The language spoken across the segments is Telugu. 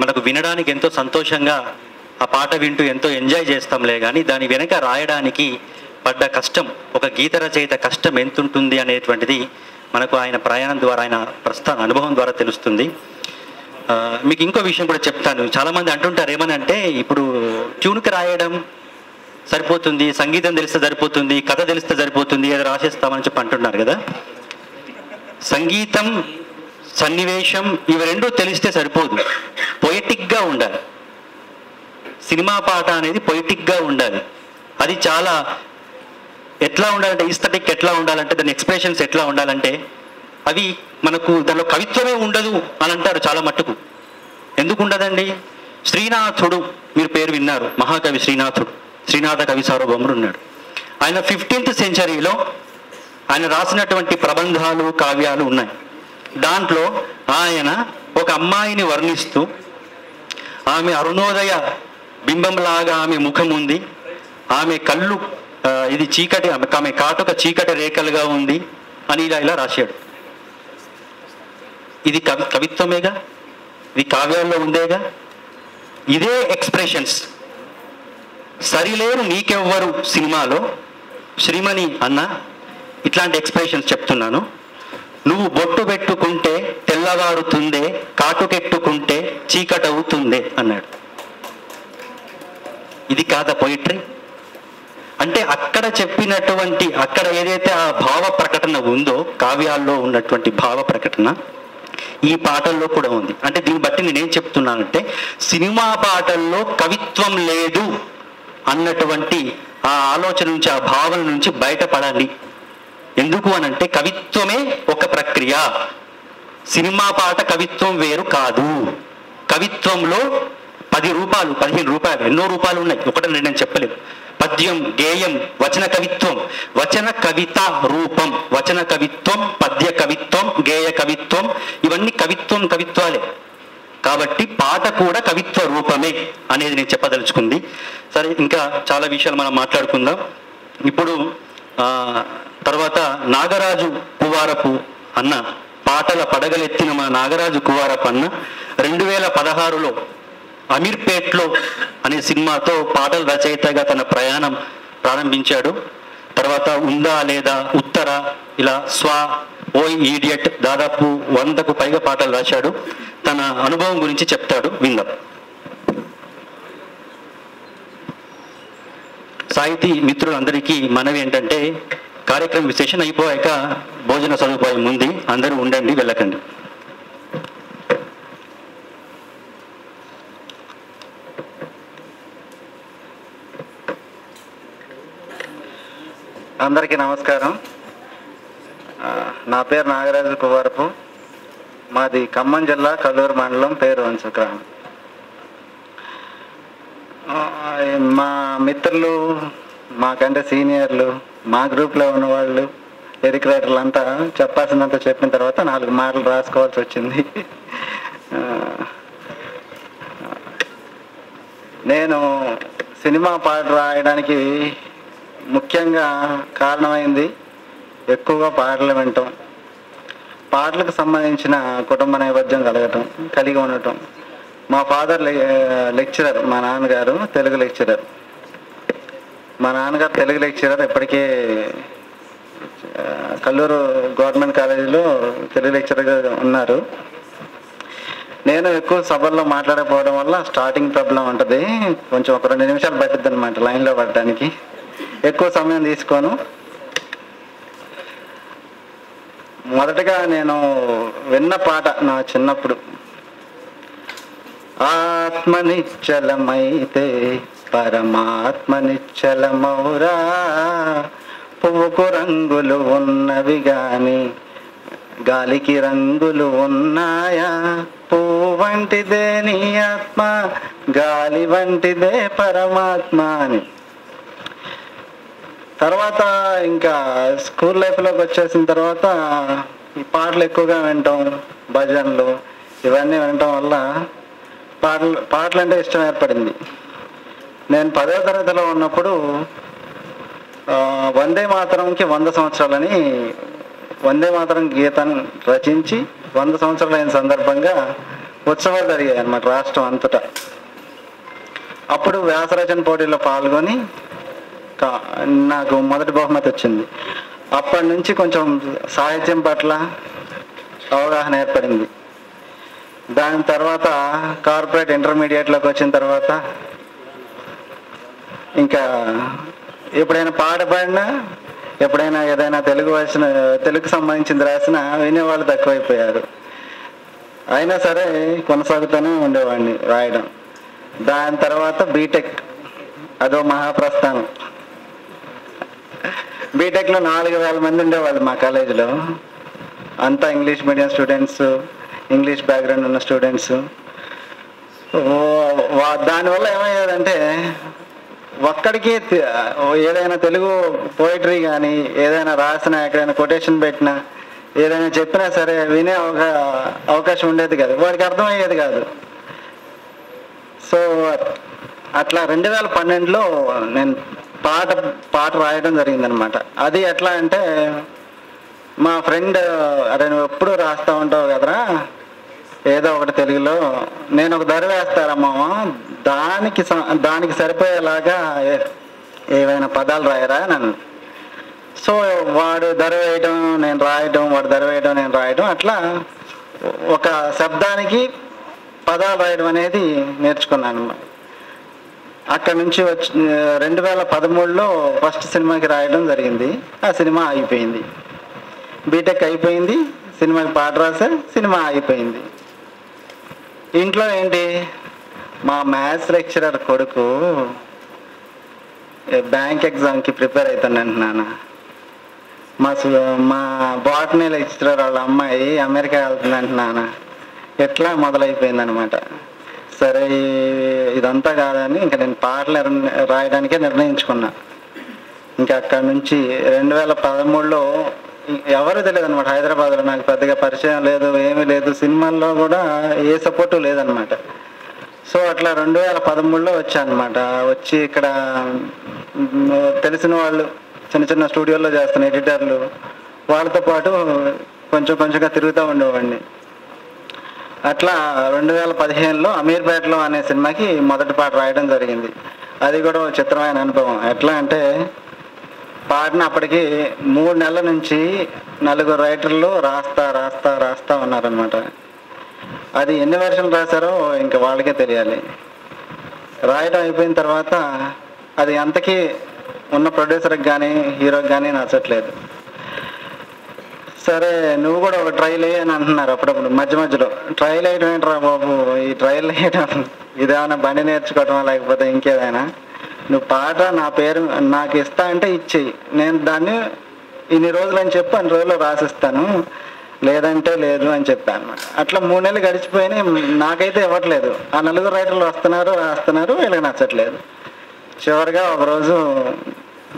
మనకు వినడానికి ఎంతో సంతోషంగా ఆ పాట వింటూ ఎంతో ఎంజాయ్ చేస్తాంలే, కానీ దాని వెనక రాయడానికి పడ్డ కష్టం, ఒక గీత రచయిత కష్టం ఎంత ఉంటుంది అనేటువంటిది మనకు ఆయన ప్రయాణం ద్వారా, ఆయన ప్రస్థాన అనుభవం ద్వారా తెలుస్తుంది. మీకు ఇంకో విషయం కూడా చెప్తాను. చాలామంది అంటుంటారు ఏమని అంటే, ఇప్పుడు ట్యూన్కి రాయడం సరిపోతుంది, సంగీతం తెలిస్తే సరిపోతుంది, కథ తెలిస్తే సరిపోతుంది, ఏదో రాసేస్తామని చెప్పి అంటున్నారు కదా. సంగీతం, సన్నివేశం ఇవి రెండూ తెలిస్తే సరిపోదు, పొయిటిక్గా ఉండాలి. సినిమా పాట అనేది పొయిటిక్గా ఉండాలి. అది చాలా ఎట్లా ఉండాలంటే, ఈస్థెటిక్ ఎట్లా ఉండాలంటే, దాని ఎక్స్ప్రెషన్స్ ఎట్లా ఉండాలంటే, అవి మనకు దానిలో కవిత్వమే ఉండదు అని అంటారు చాలా మట్టుకు. ఎందుకు ఉండదండి? శ్రీనాథుడు మీరు పేరు విన్నారు, మహాకవి శ్రీనాథుడు, శ్రీనాథ కవి సార్వభౌముడు ఉన్నాడు. ఆయన 15th సెంచరీలో ఆయన రాసినటువంటి ప్రబంధాలు, కావ్యాలు ఉన్నాయి. దాంట్లో ఆయన ఒక అమ్మాయిని వర్ణిస్తూ, ఆమె అరుణోదయ బింబంలాగా ఆమె ముఖం ఉంది, ఆమె కళ్ళు ఇది చీకటి, ఆమె కాటుక చీకటి రేఖలుగా ఉంది అని ఇలా రాశాడు. ఇది కవిత్వమేగా, ఇది కావ్యాల్లో ఉందేగా. ఇదే ఎక్స్ప్రెషన్స్ సరిలేరు నీకెవ్వరు సినిమాలో శ్రీమణి అన్న ఇట్లాంటి ఎక్స్ప్రెషన్స్ చెప్తున్నాను. నువ్వు బొట్టు పెట్టుకుంటే తెల్లవారుతుందే, కాటుకెట్టుకుంటే చీకటవుతుందే అన్నాడు. ఇది కాదా పొయిట్రీ అంటే? అక్కడ చెప్పినటువంటి, అక్కడ ఏదైతే ఆ భావ ప్రకటన ఉందో, కావ్యాల్లో ఉన్నటువంటి భావ ప్రకటన ఈ పాటల్లో కూడా ఉంది. అంటే దీన్ని బట్టి నేనేం చెప్తున్నానంటే, సినిమా పాటల్లో కవిత్వం లేదు అన్నటువంటి ఆ ఆలోచన నుంచి, ఆ భావన నుంచి బయటపడాలి. ఎందుకు అనంటే, కవిత్వమే ఒక ప్రక్రియ, సినిమా పాట కవిత్వం వేరు కాదు. కవిత్వంలో 10 రూపాలు, 15 రూపాయలు, ఎన్నో రూపాలు ఉన్నాయి, ఒకటి నేను చెప్పలేదు. పద్యం, గేయం, వచన కవిత్వం, వచన కవిత రూపం, వచన కవిత్వం, పద్య కవిత్వం, గేయ కవిత్వం, ఇవన్నీ కవిత్వాలే. కాబట్టి పాట కూడా కవిత్వ రూపమే అనేది నేను చెప్పదలుచుకుంది. సరే, ఇంకా చాలా విషయాలు మనం మాట్లాడుకుందాం. ఇప్పుడు తర్వాత నాగరాజు కువారపు అన్న, పాటల పడగలెత్తిన మా నాగరాజు కువారపు అన్న 2016లో అమీర్పేట్లో అనే సినిమాతో పాటల రచయితగా తన ప్రయాణం ప్రారంభించాడు. తర్వాత ఉందా లేదా, ఉత్తర, ఇలా స్వ, ఓయ్ ఈడియట్, దాదాపు 100కు పైగా పాటలు రాశాడు. తన అనుభవం గురించి చెప్తాడు, విందాం. సాహితీ మిత్రులందరికీ మనవి ఏంటంటే, కార్యక్రమం విశేషణ అయిపోయాక భోజన సదుపాయం ఉంది, అందరూ ఉండండి, వెళ్ళకండి. అందరికీ నమస్కారం. నా పేరు నాగరాజు కువారపు, మాది ఖమ్మం జిల్లా కల్లూరు మండలం, పేరు వంచు గ్రామం. మా మిత్రులు, మాకంటే సీనియర్లు, మా గ్రూప్లో ఉన్నవాళ్ళు, లిరిక్ రైటర్లు అంతా చెప్పాల్సినంత చెప్పిన తర్వాత 4 మాటలు రాసుకోవాల్సి వచ్చింది. నేను సినిమా పాట రాయడానికి ముఖ్యంగా కారణమైంది ఎక్కువగా పాటలు వినటం, పాటలకు సంబంధించిన కుటుంబ నేపథ్యం కలిగి ఉండటం. మా ఫాదర్ లెక్చరర్, మా నాన్నగారు తెలుగు లెక్చరర్. మా నాన్నగారు తెలుగు లెక్చరర్, ఇప్పటికే కల్లూరు గవర్నమెంట్ కాలేజీలో తెలుగు లెక్చరర్గా ఉన్నారు. నేను ఎక్కువ సభల్లో మాట్లాడకపోవడం వల్ల స్టార్టింగ్ ప్రాబ్లం ఉంటుంది, కొంచెం ఒక 2 నిమిషాలు పట్టిద్ది అనమాట లైన్లో పడడానికి. ఎక్కువ సమయం తీసుకోను. మొదటగా నేను విన్న పాట నా చిన్నప్పుడు, ఆత్మ నిశ్చలమైతే పరమాత్మ నిశ్చలమౌరా, పువ్వుకు రంగులు ఉన్నవి గాని గాలికి రంగులు ఉన్నాయా, పువ్వు వంటిదే నీ ఆత్మ, గాలి వంటిదే పరమాత్మ అని. తర్వాత ఇంకా స్కూల్ లైఫ్లోకి వచ్చేసిన తర్వాత ఈ పాటలు ఎక్కువగా వినటం, భజనలు ఇవన్నీ వినటం వల్ల పాటలు అంటే ఇష్టం ఏర్పడింది. నేను 10వ తరగతిలో ఉన్నప్పుడు వందే మాతరంకి 100 సంవత్సరాలని వందే మాతరం గీతాన్ని రచించి 100 సంవత్సరాలు అయిన సందర్భంగా ఉత్సవాలు జరిగాయి అన్నమాట రాష్ట్రం అంతటా. అప్పుడు వ్యాసరచన పోటీలో పాల్గొని నాకు మొదటి బహుమతి వచ్చింది. అప్పటి నుంచి కొంచెం సాహిత్యం పట్ల అవగాహన ఏర్పడింది. దాని తర్వాత కార్పొరేట్ ఇంటర్మీడియట్లోకి వచ్చిన తర్వాత ఇంకా ఎప్పుడైనా పాట పాడినా, ఎప్పుడైనా ఏదైనా తెలుగుకు సంబంధించింది రాసినా వినేవాళ్ళు తక్కువైపోయారు. అయినా సరే కొనసాగుతూనే ఉండేవాడిని రాయడం. దాని తర్వాత బీటెక్, అదో మహాప్రస్థానం. బీటెక్లో 4000 మంది ఉండేవాళ్ళు మా కాలేజీలో. అంతా English medium students, English background ఉన్న స్టూడెంట్స్. దానివల్ల ఏమయ్యేదంటే ఒక్కడికి ఏదైనా తెలుగు పోయిటరీ కానీ ఏదైనా రాసినా, ఎక్కడైనా కొటేషన్ పెట్టినా, ఏదైనా చెప్పినా సరే వినే అవకాశం ఉండేది కాదు, వాడికి అర్థమయ్యేది కాదు. సో అట్లా 2012లో నేను పాట రాయడం జరిగిందనమాట. అది ఎట్లా అంటే మా ఫ్రెండ్, అరే నువ్వు ఎప్పుడు రాస్తూ ఉంటావు కదరా ఏదో ఒకటి తెలుగులో, నేను ఒక దరి వేస్తారమ్మా, దానికి సరిపోయేలాగా ఏవైనా పదాలు రాయరా నన్ను. సో వాడు దర వేయడం నేను రాయడం, వాడు దర వేయడం నేను రాయడం, అట్లా ఒక శబ్దానికి పదాలు రాయడం అనేది నేర్చుకున్నాను. అక్కడి నుంచి 2013లో ఫస్ట్ సినిమాకి రాయడం జరిగింది. ఆ సినిమా అయిపోయింది. బీటెక్ అయిపోయింది, సినిమాకి పాట రాసా, సినిమా అయిపోయింది. ఇంట్లో ఏంటి, మా మ్యాథ్స్ లెక్చరర్ కొడుకు బ్యాంక్ ఎగ్జామ్కి ప్రిపేర్ అవుతాను నాన్న, మా బాటనీ లెక్చరర్ వాళ్ళ అమ్మాయి అమెరికా వెళ్తుందంట నాన్న, ఎట్లా మొదలైపోయింది అనమాట. సరే ఇదంతా కాదని ఇంకా నేను పాటలు రాయడానికే నిర్ణయించుకున్నా. ఇంకా అక్కడ నుంచి 2013లో ఎవరు తెలియదు అనమాట. హైదరాబాద్లో నాకు పెద్దగా పరిచయం లేదు, ఏమీ లేదు, సినిమాల్లో కూడా ఏ సపోర్టు లేదనమాట. సో అట్లా 2013లో వచ్చానమాట. వచ్చి ఇక్కడ తెలిసిన వాళ్ళు చిన్న చిన్న స్టూడియోల్లో చేస్తున్న ఎడిటర్లు, వాళ్ళతో పాటు కొంచెంగా తిరుగుతూ ఉండేవాడిని. అట్లా 2015లో అమీర్పేటలో అనే సినిమాకి మొదటి పాట రాయడం జరిగింది. అది కూడా చిత్రమైన అనుభవం. ఎట్లా అంటే పాటను అప్పటికి 3 నెలల నుంచి 4 రైటర్లు రాస్తా ఉన్నారనమాట. అది ఎన్ని వెర్షన్లు రాశారో ఇంకా వాళ్ళకే తెలియాలి. రాయడం అయిపోయిన తర్వాత అది అంతకీ ఉన్న ప్రొడ్యూసర్కి కానీ హీరోకి కానీ నచ్చట్లేదు. సరే నువ్వు కూడా ఒక ట్రైల్ అని అంటున్నారు అప్పుడప్పుడు మధ్యలో. ట్రైల్ వేయడం ఏంట్రా బాబు, ఈ ట్రైల్ వేయడం ఇదేమైనా బండి నేర్చుకోవటమా లేకపోతే ఇంకేదైనా, నువ్వు పాట నా పేరు నాకు ఇస్తా అంటే ఇచ్చేయి, నేను దాన్ని ఇన్ని రోజులు అని చెప్పి అన్ని రోజుల్లో రాసిస్తాను, లేదంటే లేదు అని చెప్పాను అనమాట. అట్లా 3 నెలలు గడిచిపోయినాయి, నాకైతే ఇవ్వట్లేదు. ఆ 4 రైటర్లు రాస్తున్నారు, వీళ్ళకి నచ్చట్లేదు. చివరిగా ఒకరోజు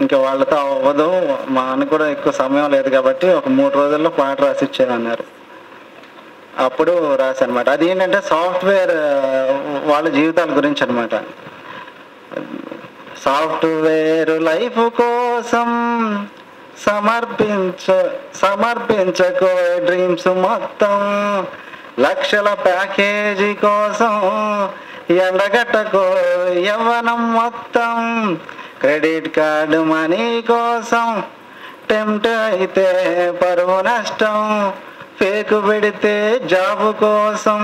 ఇంకా వాళ్ళతో అవ్వదు, మా అన్న కూడా ఎక్కువ సమయం లేదు కాబట్టి ఒక 3 రోజుల్లో పాట రాసిచ్చేయమన్నారు. అప్పుడు రాసనమాట. అది ఏంటంటే సాఫ్ట్వేర్ వాళ్ళ జీవితాల గురించి అనమాట. సాఫ్ట్వేర్ లైఫ్ కోసం సమర్పించకో డ్రీమ్స్ మొత్తం, లక్షల ప్యాకేజీ కోసం ఎండగట్టకో యవ్వనం మొత్తం, క్రెడిట్ కార్డు మనీ కోసం టెంప్ట్ అయితే పరువు నష్టం, ఫేకు పెడితే జాబు కోసం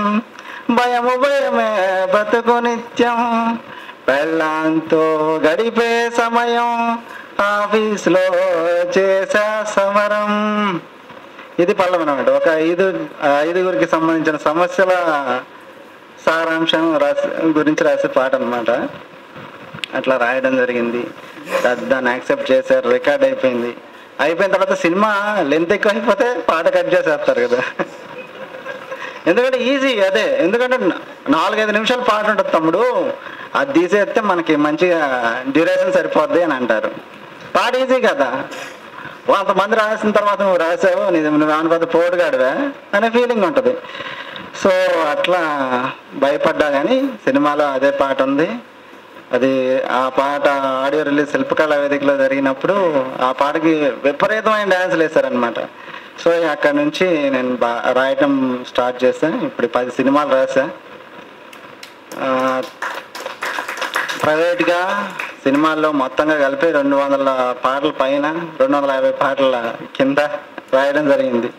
భయమే బతుకు నిత్యం, పెళ్ళాంతో గడిపే సమయం ఆఫీస్లో చేసే సమరం. ఇది పల్లవి అన్నమాట. ఒక 5గురికి సంబంధించిన సమస్యల సారాంశం గురించి రాసే పాట అనమాట. అట్లా రాయడం జరిగింది. దాన్ని యాక్సెప్ట్ చేశారు, రికార్డ్ అయిపోయింది. అయిపోయిన తర్వాత సినిమా లెంత్ ఎక్కువ అయిపోతే పాట కట్ చేసేస్తారు కదా, ఎందుకంటే ఈజీ అదే. ఎందుకంటే 4-5 నిమిషాలు పాట ఉంటుంది తమ్ముడు, అది తీసేస్తే మనకి మంచిగా డ్యూరేషన్ సరిపోద్ది అని అంటారు. పాట ఈజీ కదా, కొంతమంది రాసిన తర్వాత నువ్వు రాసావు, నువ్వు ఏమైనా పెద్ద పోటుగాడివే అనే ఫీలింగ్ ఉంటుంది. సో అట్లా భయపడ్డా కానీ సినిమాలో అదే పాట ఉంది. అది ఆ పాట ఆడియో రిలీజ్ శిల్పకళా వేదికలో జరిగినప్పుడు ఆ పాటకి విపరీతమైన డ్యాన్సులు వేశారనమాట. సో అక్కడ నుంచి నేను రాయటం స్టార్ట్ చేశాను. ఇప్పుడు 10 సినిమాలు రాసా. ప్రైవేట్గా సినిమాల్లో మొత్తంగా కలిపి 200 పాటల పైన 250 పాటల కింద రాయడం జరిగింది.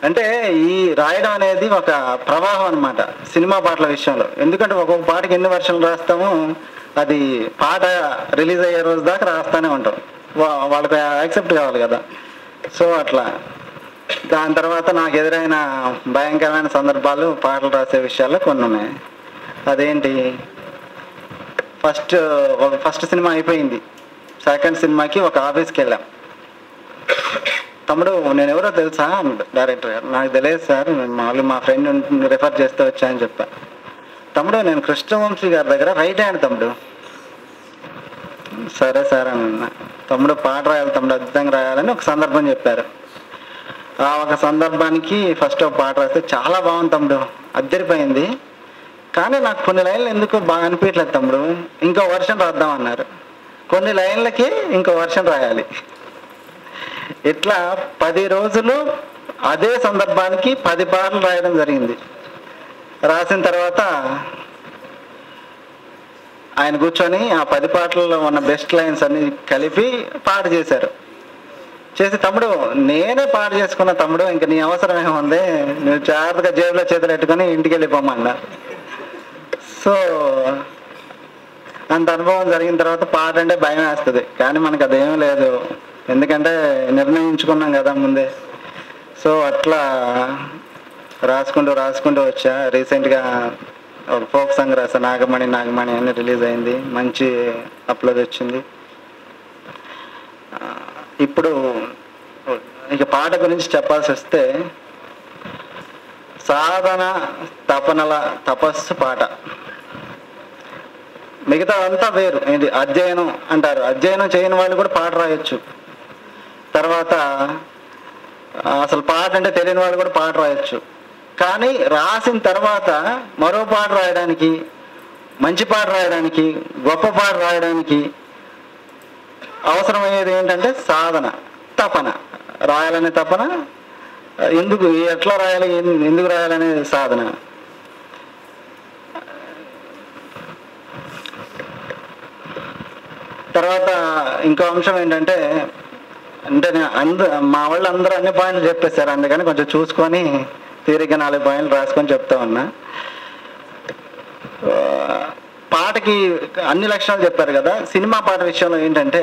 అంటే ఈ రాయడం అనేది ఒక ప్రవాహం అన్నమాట సినిమా పాటల విషయంలో. ఎందుకంటే ఒక్కొక్క పాటకి ఎన్ని వర్షన్లు రాస్తామో అది పాట రిలీజ్ అయ్యే రోజు దాకా రాస్తూనే ఉంటాం. వాళ్ళకి యాక్సెప్ట్ కావాలి కదా. సో అట్లా దాని తర్వాత నాకు ఎదురైన భయంకరమైన సందర్భాలు పాటలు రాసే విషయాల్లో కొన్ని ఉన్నాయి. అదేంటి, ఫస్ట్ సినిమా అయిపోయింది. సెకండ్ సినిమాకి ఒక ఆఫీస్కి వెళ్ళాం. తమ్ముడు నేను ఎవరో తెలుసా డైరెక్టర్ గారు. నాకు తెలియదు సార్, మామూలు మా ఫ్రెండ్ రిఫర్ చేస్తే వచ్చా అని చెప్పా. తమ్ముడు నేను కృష్ణవంశీ గారి దగ్గర రైట్ హ్యాండ్ తమ్ముడు. సరే సార్ అని అన్నా. తమ్ముడు పాట రాయాలి తమ్ముడు, అద్భుతంగా రాయాలని ఒక సందర్భం చెప్పారు. ఆ ఒక సందర్భానికి ఫస్ట్ ఒక పాట రాస్తే చాలా బాగుంది తమ్ముడు, అద్దరిపోయింది. కానీ నాకు కొన్ని లైన్లు ఎందుకు బాగా అనిపించలేదు తమ్ముడు, ఇంకో వర్షన్ రాద్దామన్నారు. కొన్ని లైన్లకి ఇంకో వర్షన్ రాయాలి. ఇట్లా 10 రోజులు అదే సందర్భానికి 10 పాటలు రాయడం జరిగింది. రాసిన తర్వాత ఆయన కూర్చొని ఆ 10 పాటల్లో ఉన్న బెస్ట్ లైన్స్ అన్ని కలిపి పాట చేశారు. చేసి తమ్ముడు నేనే పాట చేసుకున్న తమ్ముడు, ఇంకా నీ అవసరం ఏముంది, నువ్వు జాగ్రత్తగా జేబులో చేతులు పెట్టుకొని ఇంటికి వెళ్ళిపోమన్నారు. సో అంత అనుభవం జరిగిన తర్వాత పాట అంటే భయం వేస్తుంది, కానీ మనకు అదేమీ లేదు, ఎందుకంటే నిర్ణయించుకున్నాం కదా ముందే. సో అట్లా రాసుకుంటూ వచ్చా. రీసెంట్గా ఒక ఫోక్ సాంగ్ రాసా, నాగమణి అని రిలీజ్ అయింది, మంచి అప్లోడ్ వచ్చింది. ఇప్పుడు ఇక పాట గురించి చెప్పాల్సి వస్తే, సాధన తపనల తపస్సు పాట. మిగతా అంతా వేరు. ఏంటి అధ్యయనం అంటారు, అధ్యయనం చేయని వాళ్ళు కూడా పాట రాయొచ్చు. తర్వాత అసలు పాట అంటే తెలియని వాళ్ళు కూడా పాట రాయొచ్చు. కానీ రాసిన తర్వాత మరో పాట రాయడానికి, మంచి పాట రాయడానికి, గొప్ప పాట రాయడానికి అవసరమయ్యేది ఏంటంటే సాధన, తపన. రాయాలనే తపన, ఎందుకు ఎట్లా రాయాలి, ఎందుకు రాయాలనే సాధన. తర్వాత ఇంకో అంశం ఏంటంటే, అంటే మా వాళ్ళు అందరూ అన్ని పాయింట్లు చెప్పేశారు, అందుకని కొంచెం చూసుకొని తీరిగ్గా 4 పాయింట్లు రాసుకొని చెప్తా ఉన్నా. పాటకి అన్ని లక్షణాలు చెప్పారు కదా. సినిమా పాట విషయంలో ఏంటంటే,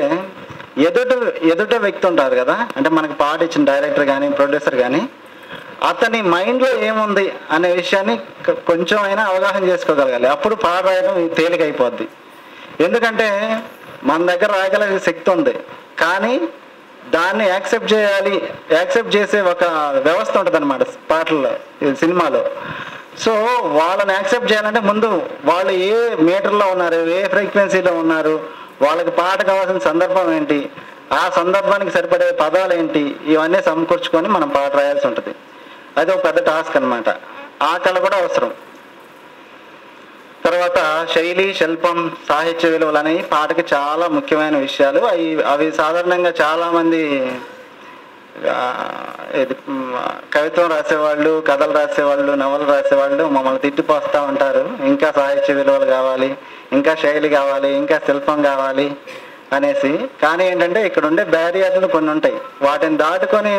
ఎదుట వ్యక్తి ఉంటారు కదా, అంటే మనకి పాట ఇచ్చిన డైరెక్టర్ కానీ ప్రొడ్యూసర్ కానీ, అతని మైండ్లో ఏముంది అనే విషయాన్ని కొంచెం అయినా అవగాహన చేసుకోగలగాలి. అప్పుడు పాట రాయడం తేలికైపోద్ది. ఎందుకంటే మన దగ్గర రాయగలిగే శక్తి ఉంది, కానీ దాన్ని యాక్సెప్ట్ చేసే ఒక వ్యవస్థ ఉంటుంది అన్నమాట పాటల్లో, సినిమాలో. సో వాళ్ళని యాక్సెప్ట్ చేయాలంటే ముందు వాళ్ళు ఏ మీటర్లో ఉన్నారు, ఏ ఫ్రీక్వెన్సీలో ఉన్నారు, వాళ్ళకి పాట కావాల్సిన సందర్భం ఏంటి, ఆ సందర్భానికి సరిపడే పదాలు ఏంటి, ఇవన్నీ సమకూర్చుకొని మనం పాట రాయాల్సి ఉంటుంది. అది ఒక పెద్ద టాస్క్ అన్నమాట. ఆ కళ కూడా అవసరం. తర్వాత శైలి, శిల్పం, సాహిత్య విలువలు అనేవి పాటకి చాలా ముఖ్యమైన విషయాలు. అవి సాధారణంగా చాలామంది కవిత్వం రాసేవాళ్ళు, కథలు రాసేవాళ్ళు, నవలు రాసేవాళ్ళు మమ్మల్ని తిట్టిపోస్తూ ఉంటారు. ఇంకా సాహిత్య విలువలు కావాలి, ఇంకా శైలి కావాలి, ఇంకా శిల్పం కావాలి అనేసి. కానీ ఏంటంటే ఇక్కడ ఉండే బ్యారియర్లు కొన్ని ఉంటాయి, వాటిని దాటుకొని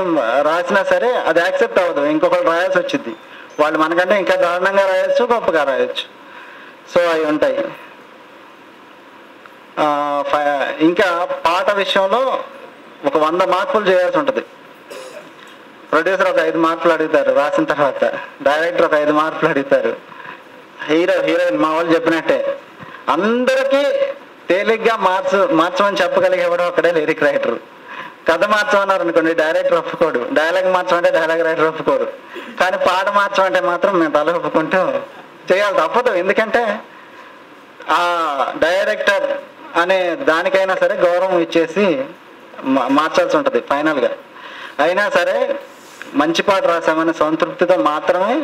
రాసినా సరే అది యాక్సెప్ట్ అవ్వదు, ఇంకొకరు రాయాల్సి వచ్చింది. వాళ్ళు మనకంటే ఇంకా దారుణంగా రాయొచ్చు, గొప్పగా రాయొచ్చు. సో అవి ఉంటాయి. ఇంకా పాట విషయంలో ఒక 100 మార్పులు చేయాల్సి ఉంటుంది. ప్రొడ్యూసర్ ఒక 5 మార్పులు అడుగుతారు రాసిన తర్వాత, డైరెక్టర్ ఒక 5 మార్పులు అడుగుతారు, హీరోయిన్ మా వాళ్ళు చెప్పినట్టే అందరికీ తేలిగ్గా మార్చమని చెప్పగలిగేవాడు అక్కడే లిరిక్ రైటర్. కథ మార్చమన్నారు అనుకోండి, డైరెక్టర్ ఒప్పుకోడు. డైలాగ్ మార్చమంటే డైలాగ్ రైటర్ ఒప్పుకోడు. కానీ పాట మార్చమంటే మాత్రం మేము తల ఒప్పుకుంటూ చేయాలి, తప్పదు. ఎందుకంటే ఆ డైరెక్టర్ అనే దానికైనా సరే గౌరవం ఇచ్చేసి మార్చాల్సి ఉంటుంది ఫైనల్గా. అయినా సరే మంచి పాట రాసామనే సంతృప్తితో మాత్రమే,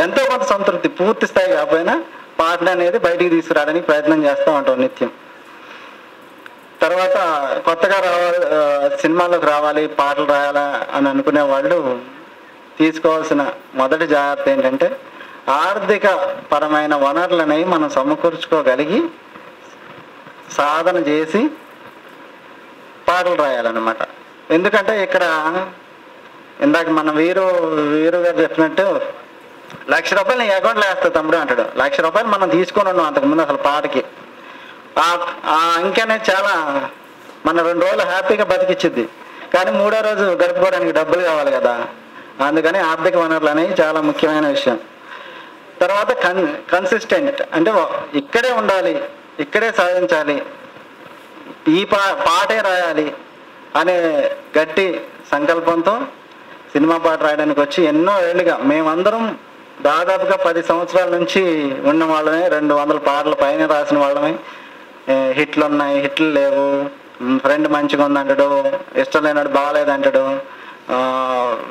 ఎంతో కొంత సంతృప్తి, పూర్తి స్థాయి కాకపోయినా పాటలు అనేది బయటికి తీసుకురావడానికి ప్రయత్నం చేస్తూ ఉంటాం నిత్యం. తర్వాత కొత్తగా సినిమాలోకి రావాలి, పాటలు రాయాలా అని అనుకునే వాళ్ళు తీసుకోవాల్సిన మొదటి జాగ్రత్త ఏంటంటే ఆర్థిక పరమైన వనరులని మనం సమకూర్చుకోగలిగి సాధన చేసి పాటలు రాయాలన్నమాట. ఎందుకంటే ఇక్కడ ఇందాక మన వీరు గారు చెప్పినట్టు ₹1,00,000 నీ అకౌంట్లో వేస్తా తమ్ముడు అంటాడు. ₹1,00,000 మనం తీసుకొని ఉన్నాం అంతకుముందు అసలు పాటకి. ఆ అంకె అనేది చాలా మన 2 రోజులు హ్యాపీగా బతికిచ్చిద్ది. కానీ 3వ రోజు గడుపుకోవడానికి డబ్బులు కావాలి కదా. అందుకని ఆర్థిక వనరులు అనేవి చాలా ముఖ్యమైన విషయం. తర్వాత కన్సిస్టెంట్ అంటే ఇక్కడే ఉండాలి, ఇక్కడే సాధించాలి, ఈ పాటే రాయాలి అనే గట్టి సంకల్పంతో సినిమా పాట రాయడానికి వచ్చి ఎన్నో ఏళ్ళుగా మేమందరం దాదాపుగా 10 సంవత్సరాల నుంచి ఉన్న వాళ్ళమే. 200 పాటలు పైన రాసిన వాళ్ళమే. హిట్లు ఉన్నాయి, హిట్లు లేవు, ఫ్రెండ్ మంచిగా ఉందంటాడు, ఇష్టం లేనాడు బాగాలేదంటాడు,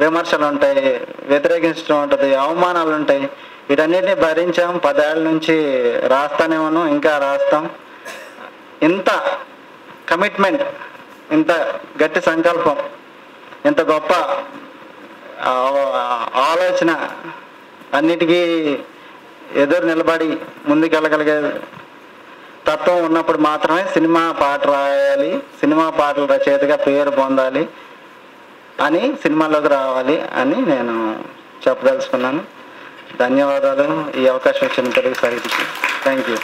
విమర్శలు ఉంటాయి, వ్యతిరేకించడం ఉంటుంది, అవమానాలు ఉంటాయి. వీటన్నిటిని భరించాం. 10 ఏళ్ళ నుంచి రాస్తానే ఉన్నాం, ఇంకా రాస్తాం. ఇంత కమిట్మెంట్, ఇంత గట్టి సంకల్పం, ఇంత గొప్ప ఆలోచన అన్నిటికీ ఎదురు నిలబడి ముందుకెళ్ళగలిగే తత్వం ఉన్నప్పుడు మాత్రమే సినిమా పాట రాయాలి, సినిమా పాటల రచయితగా పేరు పొందాలి అని, సినిమాలోకి రావాలి అని నేను చెప్పదలుచుకున్నాను. ధన్యవాదాలు ఈ అవకాశం ఇచ్చిన తెలుగు సాహిత్యకి. Thank you.